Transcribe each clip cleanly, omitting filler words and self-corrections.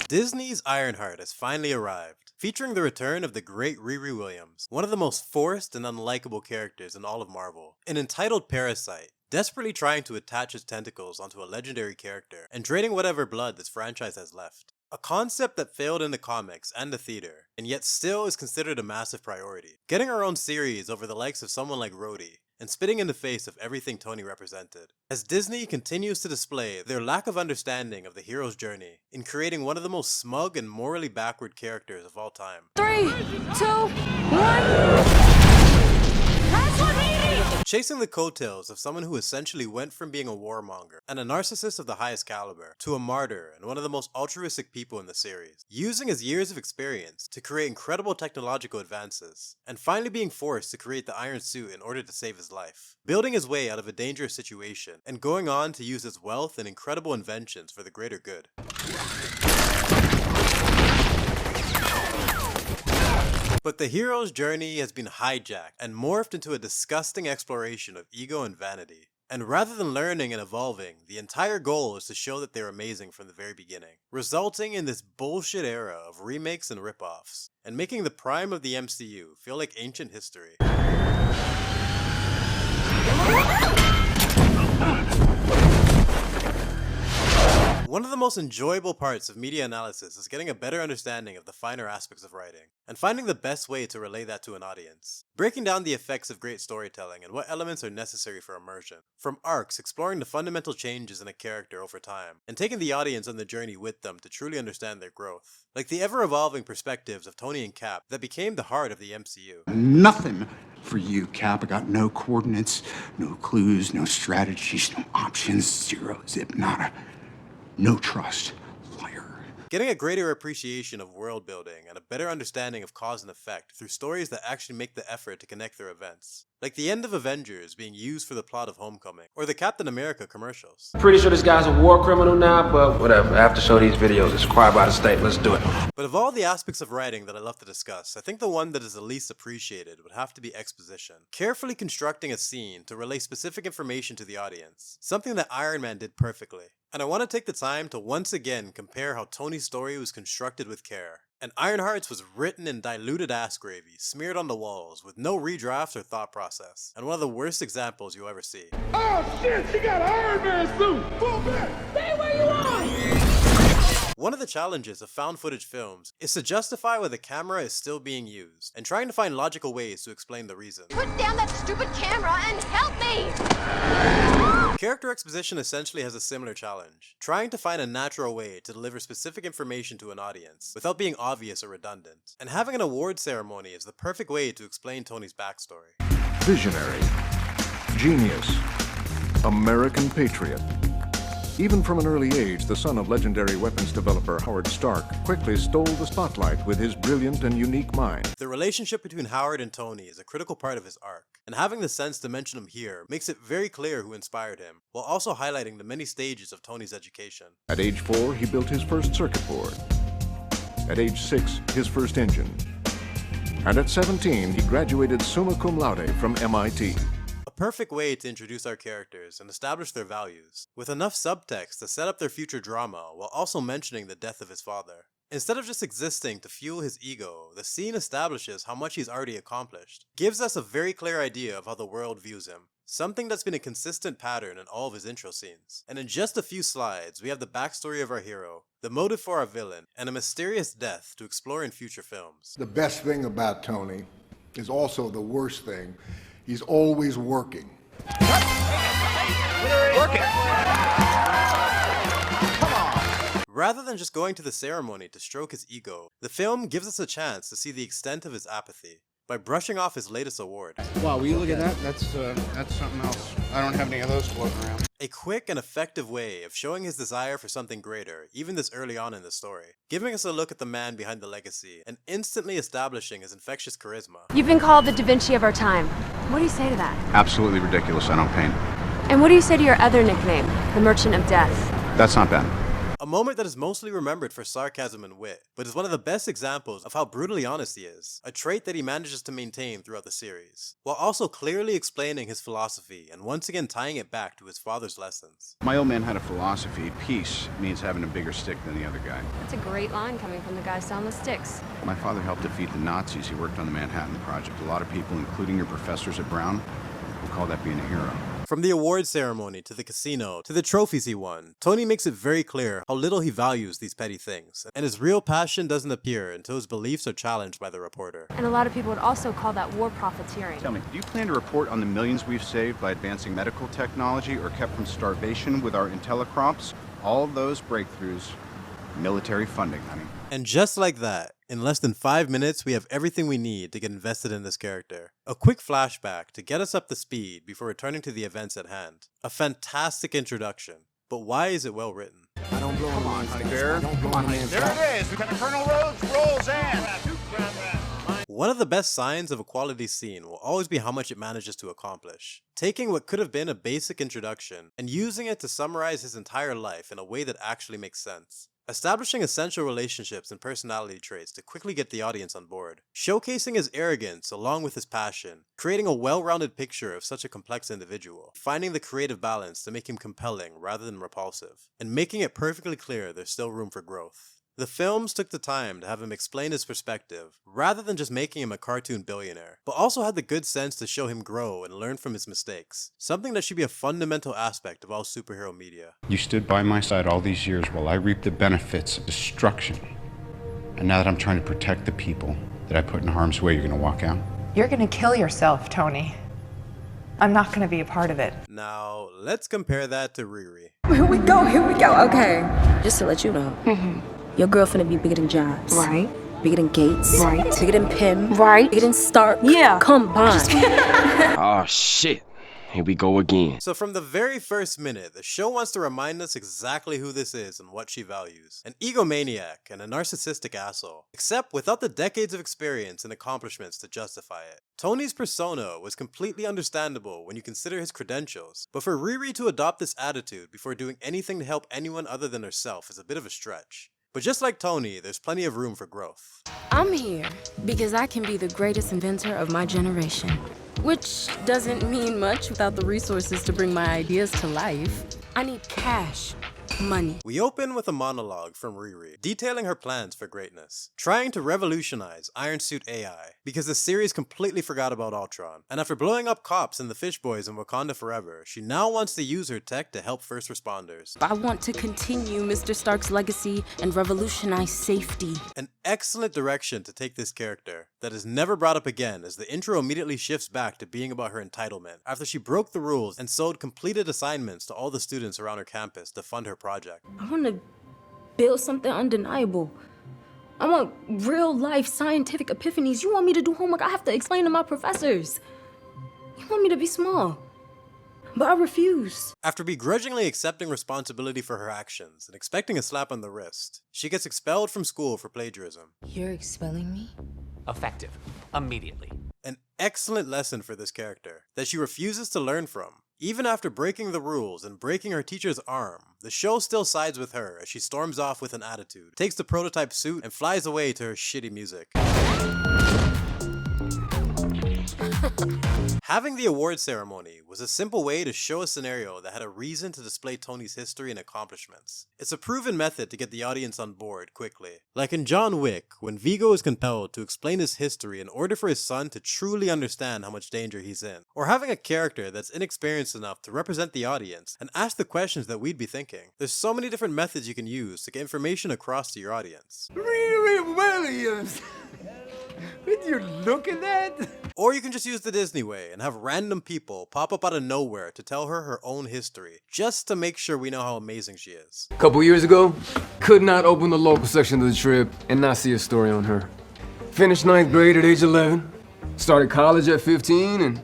Disney's Ironheart has finally arrived, featuring the return of the great Riri Williams, one of the most forced and unlikable characters in all of Marvel. An entitled parasite, desperately trying to attach its tentacles onto a legendary character, and draining whatever blood this franchise has left. A concept that failed in the comics and the theater, and yet still is considered a massive priority. Getting our own series over the likes of someone like Rhodey, and spitting in the face of everything Tony represented. As Disney continues to display their lack of understanding of the hero's journey in creating one of the most smug and morally backward characters of all time. 3, 2, 1. Chasing the coattails of someone who essentially went from being a warmonger and a narcissist of the highest caliber to a martyr and one of the most altruistic people in the series, using his years of experience to create incredible technological advances, and finally being forced to create the iron suit in order to save his life, building his way out of a dangerous situation, and going on to use his wealth and incredible inventions for the greater good. But the hero's journey has been hijacked and morphed into a disgusting exploration of ego and vanity. And rather than learning and evolving, the entire goal is to show that they're amazing from the very beginning, resulting in this bullshit era of remakes and ripoffs, and making the prime of the MCU feel like ancient history. One of the most enjoyable parts of media analysis is getting a better understanding of the finer aspects of writing, and finding the best way to relay that to an audience. Breaking down the effects of great storytelling and what elements are necessary for immersion. From arcs exploring the fundamental changes in a character over time, and taking the audience on the journey with them to truly understand their growth. Like the ever-evolving perspectives of Tony and Cap that became the heart of the MCU. Nothing for you, Cap. I got no coordinates, no clues, no strategies, no options, zero, zip, nada. No trust. Liar. Getting a greater appreciation of world building and a better understanding of cause and effect through stories that actually make the effort to connect their events. Like the end of Avengers being used for the plot of Homecoming, or the Captain America commercials. Pretty sure this guy's a war criminal now, but whatever. I have to show these videos. It's required by the state. Let's do it. But of all the aspects of writing that I love to discuss, I think the one that is the least appreciated would have to be exposition. Carefully constructing a scene to relay specific information to the audience. Something that Iron Man did perfectly. And I want to take the time to once again compare how Tony's story was constructed with care. And Ironheart's was written in diluted ass gravy, smeared on the walls, with no redrafts or thought process, and one of the worst examples you'll ever see. Oh shit, she got an Iron Man suit! Pull back! Stay where you are! One of the challenges of found footage films is to justify why the camera is still being used, and trying to find logical ways to explain the reason. Put down that stupid camera and help me! Character exposition essentially has a similar challenge, trying to find a natural way to deliver specific information to an audience without being obvious or redundant. And having an award ceremony is the perfect way to explain Tony's backstory. Visionary, genius, American patriot. Even from an early age, the son of legendary weapons developer Howard Stark quickly stole the spotlight with his brilliant and unique mind. The relationship between Howard and Tony is a critical part of his arc, and having the sense to mention him here makes it very clear who inspired him, while also highlighting the many stages of Tony's education. At age 4, he built his first circuit board. At age 6, his first engine. And at 17, he graduated summa cum laude from MIT. A perfect way to introduce our characters and establish their values, with enough subtext to set up their future drama while also mentioning the death of his father. Instead of just existing to fuel his ego, the scene establishes how much he's already accomplished, gives us a very clear idea of how the world views him, something that's been a consistent pattern in all of his intro scenes. And in just a few slides, we have the backstory of our hero, the motive for our villain, and a mysterious death to explore in future films. The best thing about Tony is also the worst thing. He's always working. Rather than just going to the ceremony to stroke his ego, the film gives us a chance to see the extent of his apathy by brushing off his latest award. Wow, will you look at that? That's something else. I don't have any of those floating around. A quick and effective way of showing his desire for something greater, even this early on in the story, giving us a look at the man behind the legacy, and instantly establishing his infectious charisma. You've been called the Da Vinci of our time. What do you say to that? Absolutely ridiculous. I don't paint. And what do you say to your other nickname, the Merchant of Death? That's not bad. A moment that is mostly remembered for sarcasm and wit, but is one of the best examples of how brutally honest he is, a trait that he manages to maintain throughout the series, while also clearly explaining his philosophy and once again tying it back to his father's lessons. My old man had a philosophy. Peace means having a bigger stick than the other guy. That's a great line coming from the guy selling the sticks. My father helped defeat the Nazis. He worked on the Manhattan Project. A lot of people, including your professors at Brown, will call that being a hero. From the award ceremony to the casino to the trophies he won, Tony makes it very clear how little he values these petty things, and his real passion doesn't appear until his beliefs are challenged by the reporter. And a lot of people would also call that war profiteering. Tell me, do you plan to report on the millions we've saved by advancing medical technology or kept from starvation with our IntelliCrops? All of those breakthroughs, military funding, honey. And just like that, in less than 5 minutes, we have everything we need to get invested in this character. A quick flashback to get us up to speed before returning to the events at hand. A fantastic introduction, but why is it well written? Come on, honey bear. Come on, honey. There it is. Lieutenant Colonel Rhodes rolls in. One of the best signs of a quality scene will always be how much it manages to accomplish. Taking what could have been a basic introduction and using it to summarize his entire life in a way that actually makes sense. Establishing essential relationships and personality traits to quickly get the audience on board. Showcasing his arrogance along with his passion. Creating a well-rounded picture of such a complex individual. Finding the creative balance to make him compelling rather than repulsive. And making it perfectly clear there's still room for growth. The films took the time to have him explain his perspective, rather than just making him a cartoon billionaire, but also had the good sense to show him grow and learn from his mistakes, something that should be a fundamental aspect of all superhero media. You stood by my side all these years while I reaped the benefits of destruction. And now that I'm trying to protect the people that I put in harm's way, you're gonna walk out? You're gonna kill yourself, Tony. I'm not gonna be a part of it. Now, let's compare that to Riri. Here we go, okay. Just to let you know, your girl finna be bigger than Jobs. Right. Bigger than Gates. Right. Bigger than Pym. Right. Bigger than Stark. Yeah. Combined. Oh, shit. Here we go again. So from the very first minute, the show wants to remind us exactly who this is and what she values. An egomaniac and a narcissistic asshole, except without the decades of experience and accomplishments to justify it. Tony's persona was completely understandable when you consider his credentials, but for Riri to adopt this attitude before doing anything to help anyone other than herself is a bit of a stretch. But just like Tony, there's plenty of room for growth. I'm here because I can be the greatest inventor of my generation. Which doesn't mean much without the resources to bring my ideas to life. I need cash, money. We open with a monologue from Riri, detailing her plans for greatness, trying to revolutionize Iron Suit AI, because the series completely forgot about Ultron, and after blowing up cops and the Fish Boys in Wakanda forever, she now wants to use her tech to help first responders. I want to continue Mr. Stark's legacy and revolutionize safety. An excellent direction to take this character that is never brought up again, as the intro immediately shifts back to being about her entitlement, after she broke the rules and sold completed assignments to all the students around her campus to fund her project. I want to build something undeniable. I want real-life scientific epiphanies. You want me to do homework? I have to explain to my professors. You want me to be small. But I refuse. After begrudgingly accepting responsibility for her actions and expecting a slap on the wrist, she gets expelled from school for plagiarism. You're expelling me? Effective. Immediately. An excellent lesson for this character that she refuses to learn from. Even after breaking the rules and breaking her teacher's arm, the show still sides with her as she storms off with an attitude, takes the prototype suit, and flies away to her shitty music. Having the award ceremony was a simple way to show a scenario that had a reason to display Tony's history and accomplishments. It's a proven method to get the audience on board quickly. Like in John Wick, when Viggo is compelled to explain his history in order for his son to truly understand how much danger he's in. Or having a character that's inexperienced enough to represent the audience and ask the questions that we'd be thinking. There's so many different methods you can use to get information across to your audience. Riri Williams! What you looking at? Or you can just use the Disney way and have random people pop up out of nowhere to tell her own history, just to make sure we know how amazing she is. A couple years ago, could not open the local section of the trip and not see a story on her. Finished 9th grade at age 11, started college at 15, and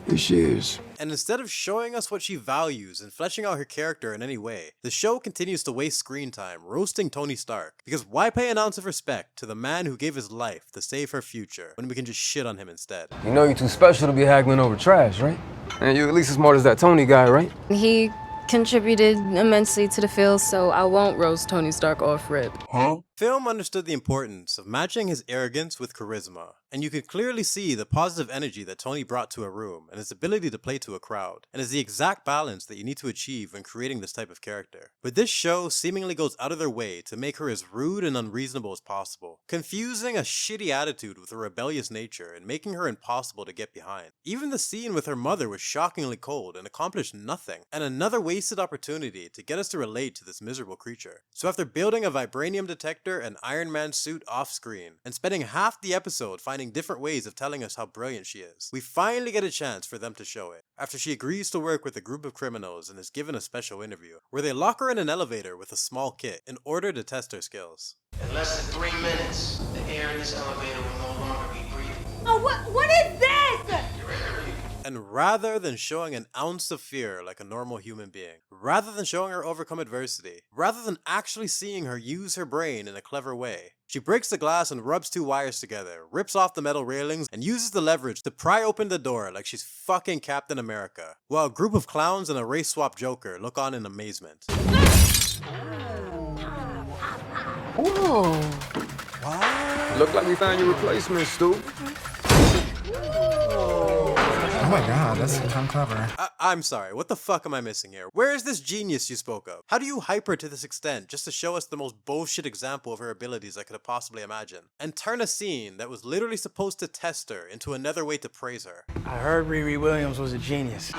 here she is. And instead of showing us what she values and fleshing out her character in any way, the show continues to waste screen time roasting Tony Stark. Because why pay an ounce of respect to the man who gave his life to save her future when we can just shit on him instead? You know you're too special to be haggling over trash, right? And you're at least as smart as that Tony guy, right? He contributed immensely to the film, so I won't roast Tony Stark off rip. Huh? Film understood the importance of matching his arrogance with charisma, and you could clearly see the positive energy that Tony brought to a room and his ability to play to a crowd, and is the exact balance that you need to achieve when creating this type of character. But this show seemingly goes out of their way to make her as rude and unreasonable as possible, confusing a shitty attitude with a rebellious nature and making her impossible to get behind. Even the scene with her mother was shockingly cold and accomplished nothing, and another wasted opportunity to get us to relate to this miserable creature. So after building a vibranium detector and Iron Man suit off screen, and spending half the episode finding different ways of telling us how brilliant she is, we finally get a chance for them to show it, after she agrees to work with a group of criminals and is given a special interview, where they lock her in an elevator with a small kit in order to test her skills. In less than 3 minutes, the air in this elevator will no longer be breathable. Oh, what is this? And rather than showing an ounce of fear like a normal human being, rather than showing her overcome adversity, rather than actually seeing her use her brain in a clever way, she breaks the glass and rubs 2 wires together, rips off the metal railings, and uses the leverage to pry open the door like she's fucking Captain America, while a group of clowns and a race swap Joker look on in amazement. Whoa. Look like we found your replacement, Stu. Oh my god, that's kind of clever. I'm sorry, what the fuck am I missing here? Where is this genius you spoke of? How do you hype her to this extent just to show us the most bullshit example of her abilities I could have possibly imagined? And turn a scene that was literally supposed to test her into another way to praise her. I heard Riri Williams was a genius.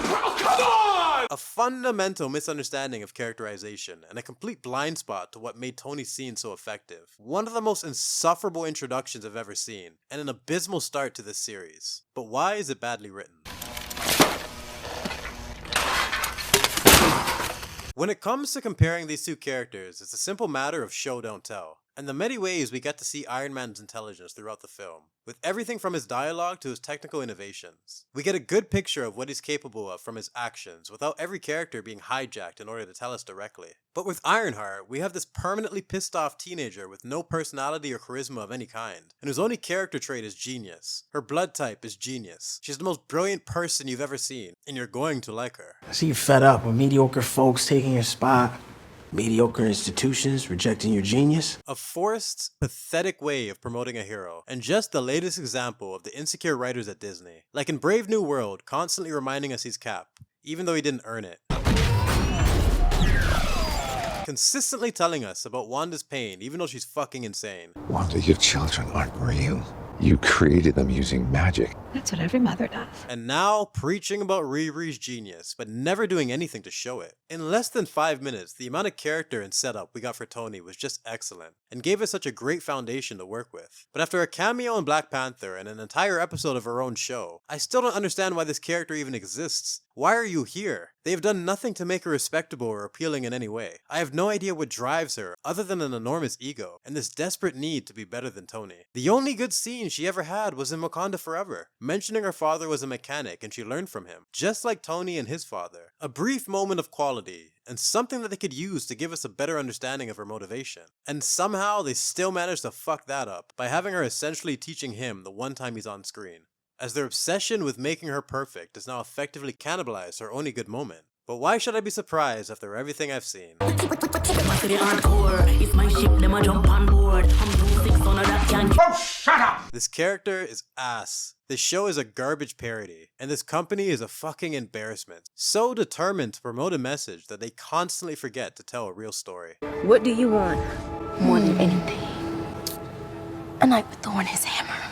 A fundamental misunderstanding of characterization and a complete blind spot to what made Tony's scene so effective. One of the most insufferable introductions I've ever seen, and an abysmal start to this series. But why is it badly written? When it comes to comparing these two characters, it's a simple matter of show don't tell. And the many ways we get to see Iron Man's intelligence throughout the film, with everything from his dialogue to his technical innovations. We get a good picture of what he's capable of from his actions, without every character being hijacked in order to tell us directly. But with Ironheart, we have this permanently pissed off teenager with no personality or charisma of any kind, and whose only character trait is genius. Her blood type is genius. She's the most brilliant person you've ever seen, and you're going to like her. I see you fed up with mediocre folks taking your spot. Mediocre institutions rejecting your genius? A forced, pathetic way of promoting a hero, and just the latest example of the insecure writers at Disney. Like in Brave New World, constantly reminding us he's Cap, even though he didn't earn it. Consistently telling us about Wanda's pain, even though she's fucking insane. Wanda, your children aren't real. You created them using magic. That's what every mother does. And now, preaching about Riri's genius, but never doing anything to show it. In less than 5 minutes, the amount of character and setup we got for Tony was just excellent, and gave us such a great foundation to work with. But after a cameo in Black Panther and an entire episode of her own show, I still don't understand why this character even exists. Why are you here? They have done nothing to make her respectable or appealing in any way. I have no idea what drives her, other than an enormous ego, and this desperate need to be better than Tony. The only good scene she ever had was in Wakanda Forever, mentioning her father was a mechanic and she learned from him, just like Tony and his father. A brief moment of quality, and something that they could use to give us a better understanding of her motivation. And somehow they still managed to fuck that up by having her essentially teaching him the one time he's on screen, as their obsession with making her perfect has now effectively cannibalized her only good moment. But why should I be surprised after everything I've seen? Oh, shut up! This character is ass. This show is a garbage parody, and this company is a fucking embarrassment. So determined to promote a message that they constantly forget to tell a real story. What do you want? More than anything, a knight with Thor in his hammer.